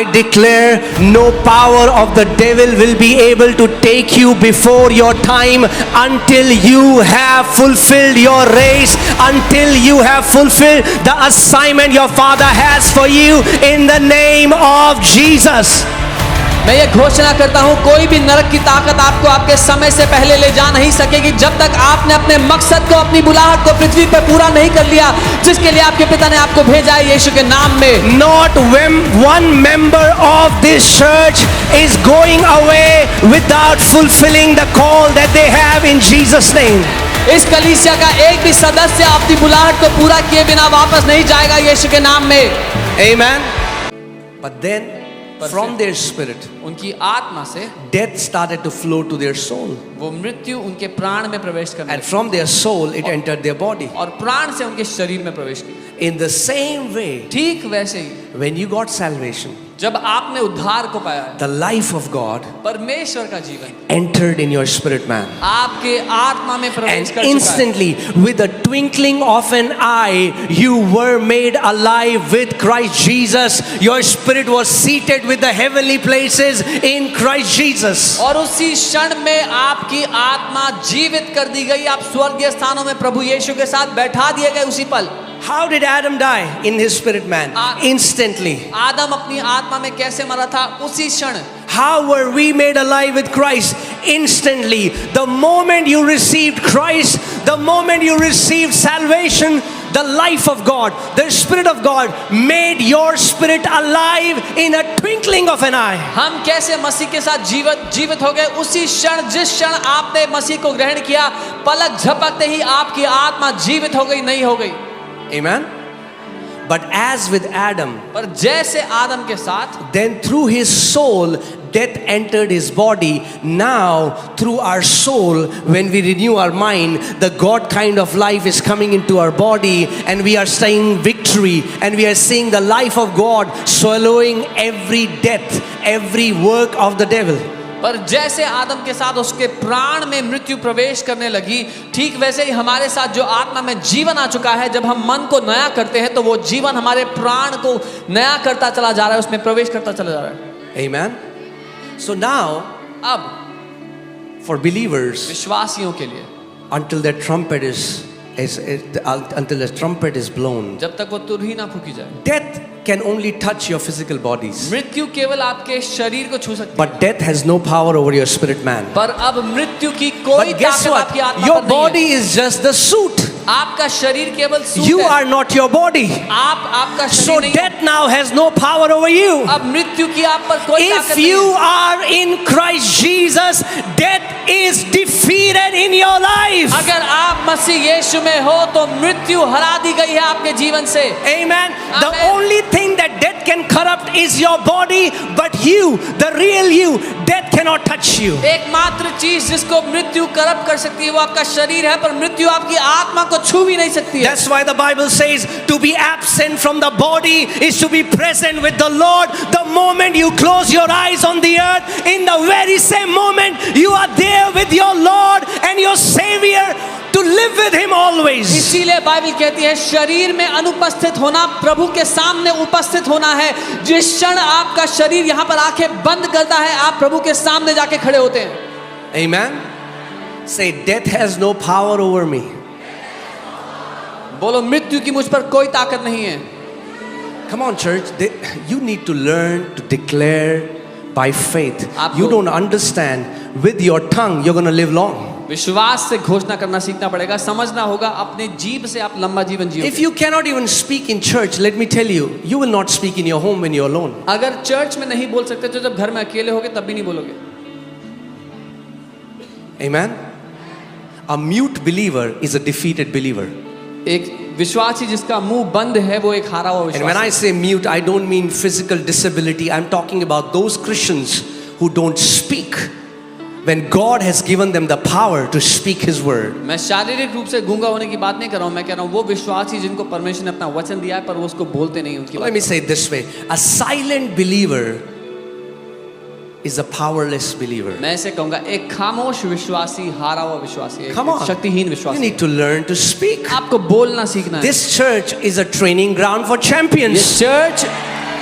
I declare no power of the devil will be able to take you before your time until you have fulfilled your race, until you have fulfilled the assignment your Father has for you in the name of Jesus. मैं ये घोषणा करता हूँ, कोई भी नरक की ताकत आपको आपके समय से पहले ले जा नहीं सकेगी जब तक आपने अपने मकसद को, अपनी बुलाहट को पृथ्वी पर पूरा नहीं कर लिया जिसके लिए आपके पिता ने आपको भेजा है यीशु के नाम में। Not one member of this church is going away without fulfilling the call that they have in Jesus' name. इस कलीसिया का एक भी सदस्य अपनी बुलाहट को पूरा किए बिना वापस नहीं जाएगा यीशु के नाम में। Amen. But then from their spirit, उनकी आत्मा से death started to flow to their soul, वो मृत्यु उनके प्राण में प्रवेश करने and from their soul it entered their body. और प्राण से उनके शरीर में प्रवेश किया। In the same way, ठीक वैसे ही when you got salvation, जब आपने उद्धार को पाया है, the life of God परमेश्वर का जीवन entered in your spirit man, आपके आत्मा में प्रवेश and कर चुका है। instantly with the twinkling of an eye you were made alive with Christ Jesus. Your spirit was seated with the heavenly places in Christ Jesus. और उसी क्षण में आपकी आत्मा जीवित कर दी गई, आप स्वर्गीय स्थानों में प्रभु यीशु के साथ बैठा दिए गए उसी पल। How did Adam die in his spirit man? Instantly. आदम अपनी आत्मा में कैसे मरा था? उसी क्षण। How were we made alive with Christ? Instantly. The moment you received Christ, the moment you received salvation, the life of God, the Spirit of God made your spirit alive in a twinkling of an eye. हम कैसे मसीह के साथ जीवित हो गए? उसी क्षण, जिस क्षण आपने मसीह को ग्रहण किया, पलक झपकते ही आपकी आत्मा जीवित हो गई, नहीं हो गई। Amen. But as with Adam, पर जैसे आदम के साथ, then through his soul death entered his body. Now through our soul, when we renew our mind, the God kind of life is coming into our body, and we are seeing victory, and we are seeing the life of God swallowing every death, every work of the devil. पर जैसे आदम के साथ उसके प्राण में मृत्यु प्रवेश करने लगी, ठीक वैसे ही हमारे साथ जो आत्मा में जीवन आ चुका है, जब हम मन को नया करते हैं तो वो जीवन हमारे प्राण को नया करता चला जा रहा है, उसमें प्रवेश करता चला जा रहा है। Amen. So now, अब for believers, विश्वासियों के लिए, until the trumpet is blown, जब तक वो तुरही ना फूकी जाए, death can only touch your physical bodies. मृत्यु केवल आपके शरीर को छू सकती है, But death has no power over your spirit man. पर अब मृत्यु की कोई But guess ताकत what? आपकी आत्मा Your पर नहीं है। body is just the suit. आपका शरीर केवल सूट You है। are not your body. आपका So शरीर नहीं है। death now has no power over you. अब मृत्यु की आप पर कोई ताकत If नहीं you है। are in Christ Jesus, death is defeated in your life. अगर आप मसीह यीशु में हो तो मृत्यु हरा दी गई है आपके जीवन से। Amen. The Amen. only thing that death can corrupt is your body, but you, the real you, death cannot touch you. एकमात्र चीज जिसको मृत्यु करप्ट कर सकती है वो आपका शरीर है, पर मृत्यु आपकी आत्मा को छू भी नहीं सकती है। That's why the Bible says to be absent from the body is to be present with the Lord. The moment you close your eyes on the earth, in the very same moment you are there with your Lord and your Savior to live with Him always. इसीलिए Bible कहती है शरीर में अनुपस्थित होना, प्रभु के सामने उपस्थित होना है। जिस क्षण आपका शरीर यहाँ पर आंखें बंद करता है, आप प्रभु के सामने जाके खड़े होते हैं। Amen. Say, death has no power over me. बोलो, मृत्यु की मुझ पर कोई ताकत नहीं है। Come on, church. You need to learn to declare by faith. You don't understand. With your tongue, you're going to live long. विश्वास से घोषणा करना सीखना पड़ेगा, समझना होगा, अपने जीभ से आप लंबा जीवन जियोगे। If you cannot even speak in church, let me tell you, you will not speak in your home when you're alone. अगर चर्च में नहीं बोल सकते तो जब घर में अकेले होगे तब भी नहीं बोलोगे। Amen. A mute believer is a defeated believer. एक विश्वासी जिसका मुंह बंद है वो एक हारा हुआ And when I विश्वासी। say mute, I don't mean physical disability. I'm talking about those Christians who don't speak when God has given them the power to speak His word. मैं शारीरिक रूप से गूंगा होने की बात नहीं कर रहा हूँ, मैं कह रहा हूँ वो विश्वासी जिनको परमेश्वर ने अपना वचन दिया है पर वो उसको बोलते नहीं, उनकी Let me say it this way. A silent believer is a powerless believer. मैं ऐसे कहूँगा, एक खामोश विश्वासी हारा हुआ विश्वासी है, Come on. शक्तिहीन You विश्वासी। need to learn to speak. आपको बोलना सीखना है। This church is a training ground for ये champions. चर्च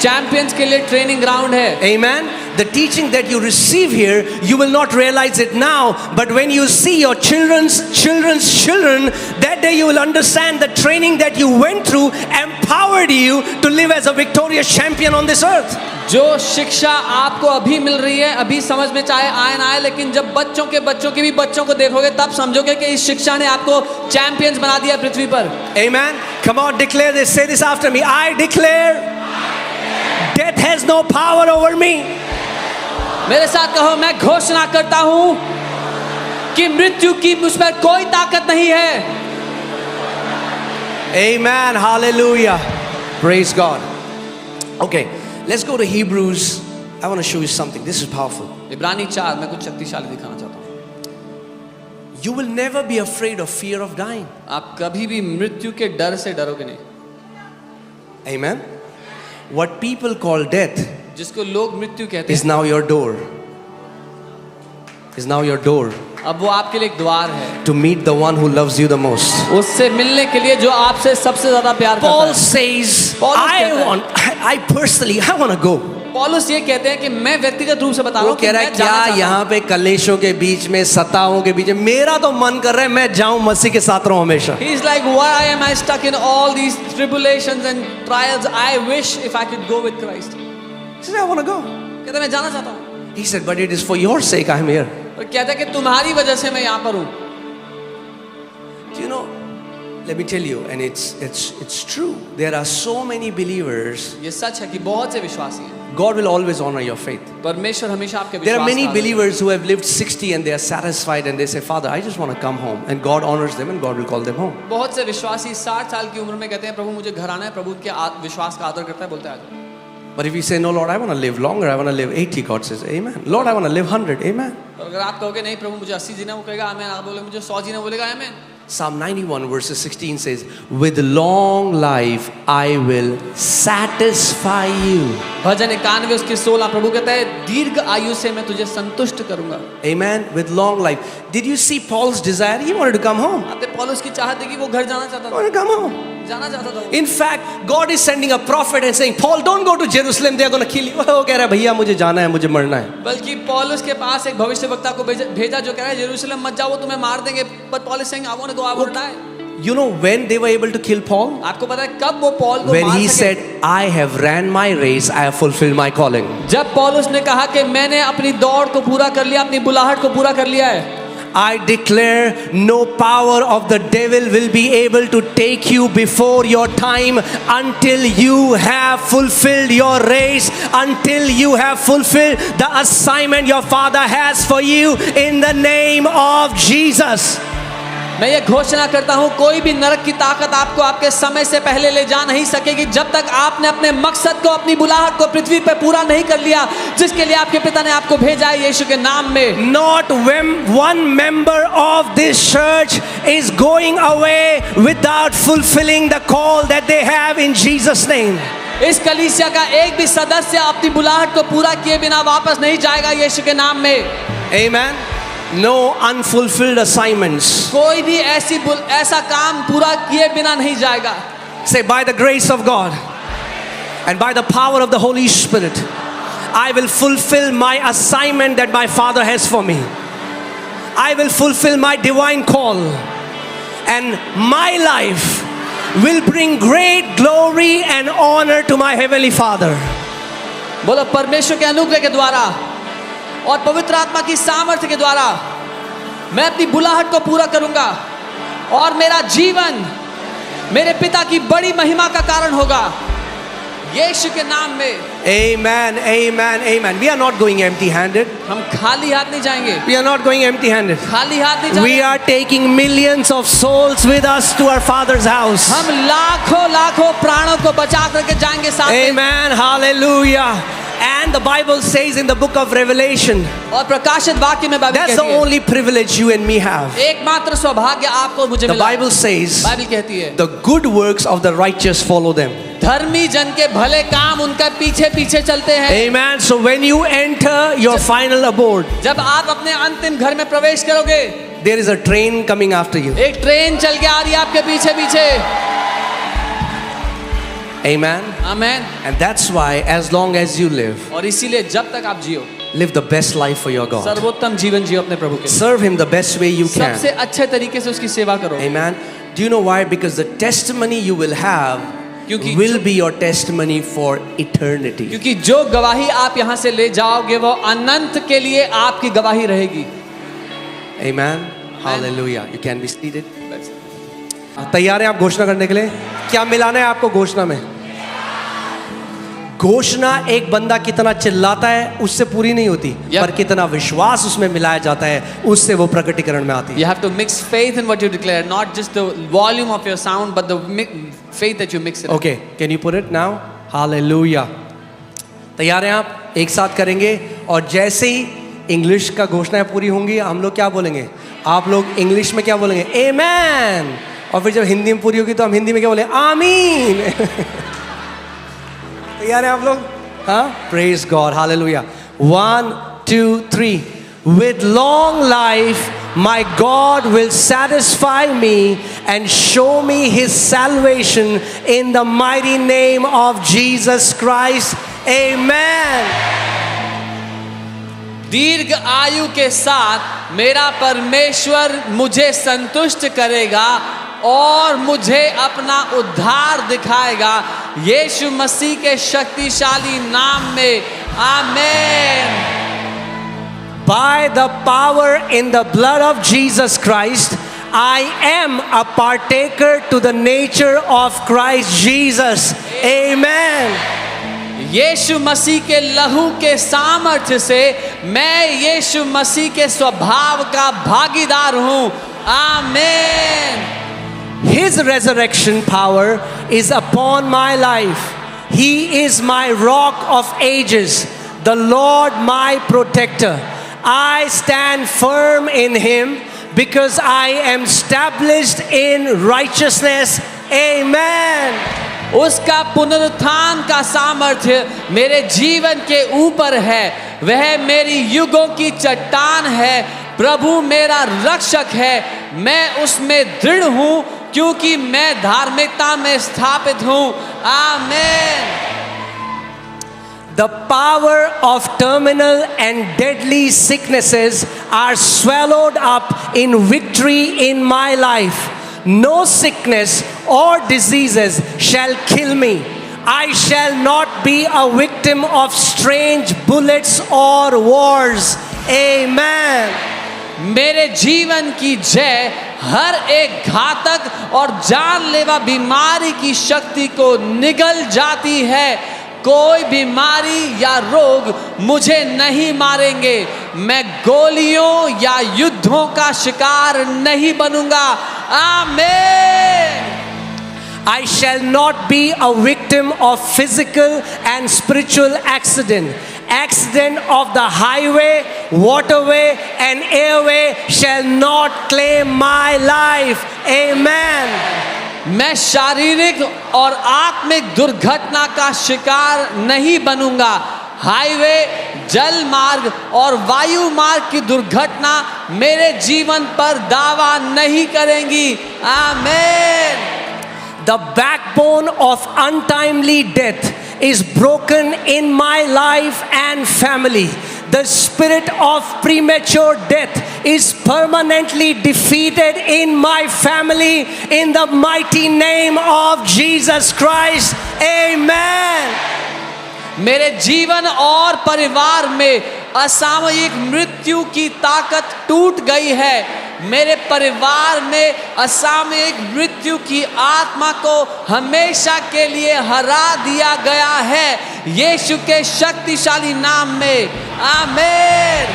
चैंपियंस के लिए ट्रेनिंग ग्राउंड है। Amen. The teaching that you receive here, you will not realize it now, but when you see your children's children, that day you will understand the training that you went through empowered you to live as a victorious champion on this earth. जो शिक्षा आपको अभी मिल रही है, अभी समझ में चाहे आए ना आए, लेकिन जब बच्चों के भी बच्चों को देखोगे तब समझोगे कि इस शिक्षा ने आपको चैंपियंस बना दिया पृथ्वी पर। Amen. Come on, declare this. Say this after me. I declare, death has no power over me. मेरे साथ कहो, मैं घोषणा करता हूं कि मृत्यु की मुझ पर कोई ताकत नहीं है। Amen. Hallelujah. Praise God. Okay, let's go to Hebrews. I want to show you something. This is powerful. इब्रानी 4 मैं कुछ शक्तिशाली दिखाना चाहता हूं। You will never be afraid of fear of dying. आप कभी भी मृत्यु के डर से डरोगे नहीं। Amen. What people call death जिसको लोग मृत्यु कहते is हैं, now your door. Is now your door अब वो आपके लिए एक द्वार है to meet the one who loves you the most. उससे मिलने के लिए जो आपसे सबसे ज्यादा प्यार करता Paul है। says, Paulus कहता है, I personally, I want to go. पौलुस ये कहते हैं कि मैं व्यक्तिगत रूप से बता रहा वो हूँ कि कह रहा है मैं जाना क्या चाहता हूँ। यहाँ पे कलेशों के बीच में, सताओं के बीच में, मेरा तो मन कर रहा है मैं जाऊं मसीह के साथ रहूं हमेशा। He's like, why am I stuck in all these tribulations and trials? I wish if I could go with Christ. He said, I want to go. कहता है मैं जाना चाहता हूँ। He said, but it is for your sake I am here. और कहता है कि तुम्हारी वजह से मैं यहाँ पर हूँ। Do you know, let me tell you, and it's true. There are so many believers. ये सच है कि बहुत से विश्वासी हैं। God will always honor your faith. परमेश्वर हमेशा आपके There are विश्वास many का आदर believers who have lived 60 and they are satisfied and they say, Father, I just want to come home. And God honors them and God will call them home. बहुत से विश्वासी 60 साल की उम्र में कहते हैं प्रभु मुझे घर आना है, प्रभु के विश्वास का आदर करता है, बोलते हैं। But if you say, no, Lord, I want to live longer, I want to live 80, God says, Amen. Lord, I want to live 100, Amen. और अगर आप कहोगे नहीं प्रभु मुझे 80 जीना, वो कहेगा आमेन। आप बोले मुझे 100 जीना, बोलेगा आमेन। Psalm 91 verses 16 says, with long life I will satisfy you. भजन 91 उसकी 16 प्रभु कहता है दीर्घ आयु से मैं तुझे संतुष्ट करूंगा। Amen. With long life. Did you see Paul's desire? He wanted to come home. आपने पौलुस की चाहत देखी, वो घर जाना चाहता He था, wanted to come home. जाना चाहता था। In fact, God is sending a prophet and saying, Paul, don't go to Jerusalem. They are going to kill you. वो कह रहा है भैया मुझे जाना है, मुझे मरना है. बल्कि पौलुस के पास एक भविष्यवक्ता को भेजा जो कह रहा है यरूशलेम मत जाओ, वो तुम्हें मार देंगे। But Paul is saying, I want to go, I want to die. You know when they were able to kill Paul? आपको पता है कब वो पौल को When मार he सके? said, I have ran my race, I have fulfilled my calling. जब पौलुस ने कहा कि मैंने अपनी दौड़ को पूरा कर लिया, अपनी बुलाहट को पूरा कर लिया है। I declare no power of the devil will be able to take you before your time until you have fulfilled your race, until you have fulfilled the assignment your Father has for you in the name of Jesus. मैं ये घोषणा करता हूँ कोई भी नरक की ताकत आपको आपके समय से पहले ले जा नहीं सकेगी जब तक आपने अपने मकसद को, अपनी बुलाहट को पृथ्वी पर पूरा नहीं कर लिया जिसके लिए आपके पिता ने आपको भेजा है यीशु के नाम में। Not one member of this church is going away without fulfilling the call that they have in Jesus' name. इस कलीसिया का एक भी सदस्य अपनी बुलाहट को पूरा किए बिना वापस नहीं जाएगा यीशु के नाम में। Amen. No unfulfilled assignments. कोई भी ऐसा काम पूरा किए बिना नहीं जाएगा। Say, by the grace of God and by the power of the Holy Spirit, I will fulfill my assignment that my Father has for me. I will fulfill my divine call, and my life will bring great glory and honor to my Heavenly Father. बोलो परमेश्वर के अनुग्रह के द्वारा और पवित्र आत्मा की सामर्थ्य के द्वारा मैं अपनी बुलाहट को पूरा करूंगा और मेरा जीवन मेरे पिता की बड़ी महिमा का कारण होगा यीशु के नाम में। Amen, amen, amen. We are not going empty-handed. हम खाली हाथ नहीं जाएंगे। We are not going empty-handed. खाली हाथ नहीं जाएंगे। We are taking millions of souls with us to our Father's house. हम लाखों प्राणों को बचा करके जाएंगे साथ में। Amen, hallelujah. And the Bible says in the book of Revelation, और प्रकाशित वाक्य में बाइबल that's कहती the है only privilege you and me have. एकमात्र सौभाग्य आपको मुझे The मिला। Bible says, बाइबल कहती है the good works of the righteous follow them. धर्मी जन के भले काम उनका पीछे पीछे चलते हैं। Amen. So when you enter your final abode, जब आप अपने अंतिम घर में प्रवेश करोगे, there is a train coming after you. एक ट्रेन चल के आ रही है आपके पीछे पीछे। Amen. Amen. And that's why, as long as you live, और इसीलिए जब तक आप जियो, live the best life for your God. सर्वोत्तम जीवन जियो अपने प्रभु के। Serve Him the best way you सबसे can. अच्छे तरीके से उसकी सेवा करो। Amen. Do you know why? Because the testimony you will have क्योंकि will be your testimony for eternity. क्योंकि जो गवाही आप यहाँ से ले जाओगे वो अनंत के लिए आपकी गवाही रहेगी। Amen. Hallelujah. You can be seated. तैयार हैं आप घोषणा करने के लिए? क्या मिलाना है आपको घोषणा में? घोषणा एक बंदा कितना चिल्लाता है उससे पूरी नहीं होती, पर कितना विश्वास उसमें मिलाया जाता है उससे वो प्रकटीकरण में आती है। You have to mix faith in what you declare, not just the volume of your sound, but the faith that you mix it. Okay, can you put it now? Hallelujah. तैयार हैं आप? एक साथ करेंगे और जैसे ही इंग्लिश का घोषणाएं पूरी होंगी हम लोग क्या बोलेंगे? आप लोग इंग्लिश में क्या बोलेंगे? Amen. और फिर जब हिंदी में पूरी होगी तो हम हिंदी में क्या बोलेंगे? आमीन। तैयार हैं आप लोग? हाँ? Praise God. Hallelujah. 1, 2, 3. With long life, my God will satisfy me and show me His salvation in the mighty name of Jesus Christ. Amen. दीर्घ आयु के साथ मेरा परमेश्वर मुझे संतुष्ट करेगा और मुझे अपना उद्धार दिखाएगा यीशु मसीह के शक्तिशाली नाम में। आमीन। By the power in the blood of Jesus Christ, I am a partaker to the nature of Christ Jesus. Amen. यीशु मसीह के लहू के सामर्थ्य से मैं यीशु मसीह के स्वभाव का भागीदार हूँ। आमीन। His resurrection power is upon my life. He is my rock of ages, the Lord my protector. I stand firm in Him because I am established in righteousness. Amen. उसका पुनरुत्थान का सामर्थ्य मेरे जीवन के ऊपर है। वह मेरी युगों की चट्टान है। प्रभु मेरा रक्षक है। मैं उसमें दृढ़ हूँ क्योंकि मैं धार्मिकता में स्थापित हूँ। आमीन। The power of terminal and deadly sicknesses are swallowed up in victory in my life. No sickness or diseases shall kill me. I shall not be a victim of strange bullets or wars. Amen. मेरे जीवन की जय हर एक घातक और जानलेवा बीमारी की शक्ति को निगल जाती है। कोई बीमारी या रोग मुझे नहीं मारेंगे। मैं गोलियों या युद्धों का शिकार नहीं बनूंगा। आमीन। I shall not be a victim of physical and spiritual accident. Accident of the highway, waterway, and airway shall not claim my life. Amen. मैं शारीरिक और आत्मिक दुर्घटना का शिकार नहीं बनूंगा। हाईवे, जल मार्ग और वायु मार्ग की दुर्घटना मेरे जीवन पर दावा नहीं करेंगी। आमीन। The backbone of untimely death is broken in my life and family. The spirit of premature death is permanently defeated in my family in the mighty name of Jesus Christ. Amen. मेरे जीवन और परिवार में असामयिक मृत्यु की ताकत टूट गई है। मेरे परिवार में असामयिक मृत्यु की आत्मा को हमेशा के लिए हरा दिया गया है यीशु के शक्तिशाली नाम में। आमीन।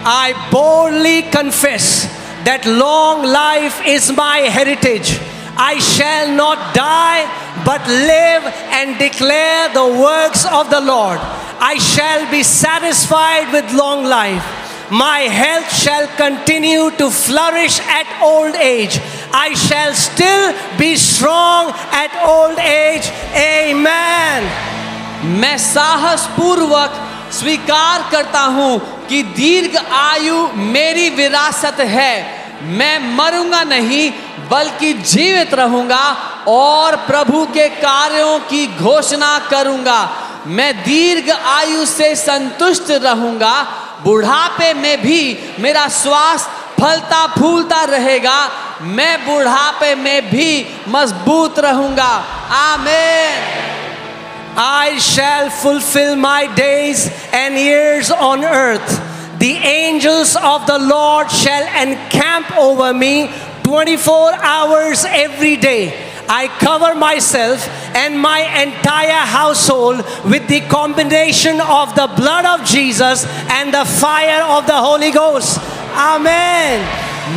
I boldly confess that long life is my heritage. I shall not die but live and declare the works of the Lord. I shall be satisfied with long life. My health shall continue to flourish at old age. I shall still be strong at old age. Amen. मैं साहस पूर्वक स्वीकार करता हूँ कि दीर्घ आयु मेरी विरासत है। मैं मरूंगा नहीं बल्कि जीवित रहूंगा और प्रभु के कार्यों की घोषणा करूंगा। मैं दीर्घ आयु से संतुष्ट रहूंगा, बुढ़ापे में भी मेरा स्वास्थ्य फलता फूलता रहेगा, मैं बुढ़ापे में भी मजबूत रहूंगा। आमीन। I shall fulfill my days and years on earth. The angels of the Lord shall encamp over me 24 hours every day. I cover myself and my entire household with the combination of the blood of Jesus and the fire of the Holy Ghost. Amen.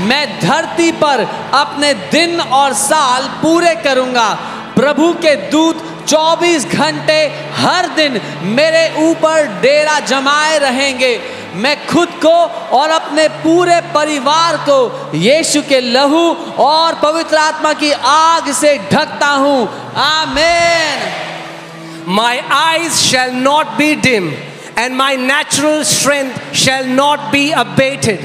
मैं धरती पर अपने दिन और साल पूरे करूंगा। प्रभु के दूत 24 घंटे हर दिन मेरे ऊपर डेरा जमाए रहेंगे। मैं खुद को और अपने पूरे परिवार को यीशु के लहू और पवित्र आत्मा की आग से ढकता हूँ। आमीन। My eyes shall not be dim, and my natural strength shall not be abated.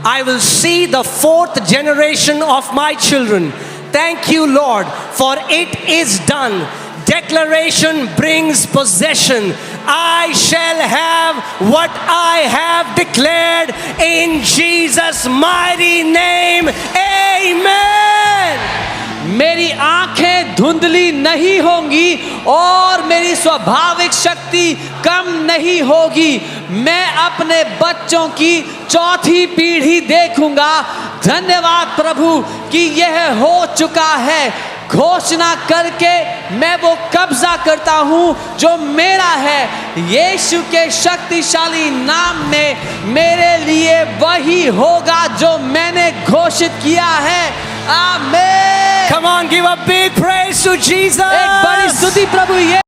I will see the fourth generation of my children. Thank you, Lord, for it is done. Declaration brings possession. I shall have what I have declared in Jesus' mighty name. Amen. मेरी आंखें धुंधली नहीं होंगी और मेरी स्वाभाविक शक्ति कम नहीं होगी। मैं अपने बच्चों की चौथी पीढ़ी देखूंगा। धन्यवाद प्रभु कि यह हो चुका है। घोषणा करके मैं वो कब्जा करता हूँ जो मेरा है। यीशु के शक्तिशाली नाम में मेरे लिए वही होगा जो मैंने घोषित किया है। आमीन। Come on, give a big praise to Jesus. एक बड़ी स्तुति प्रभु ये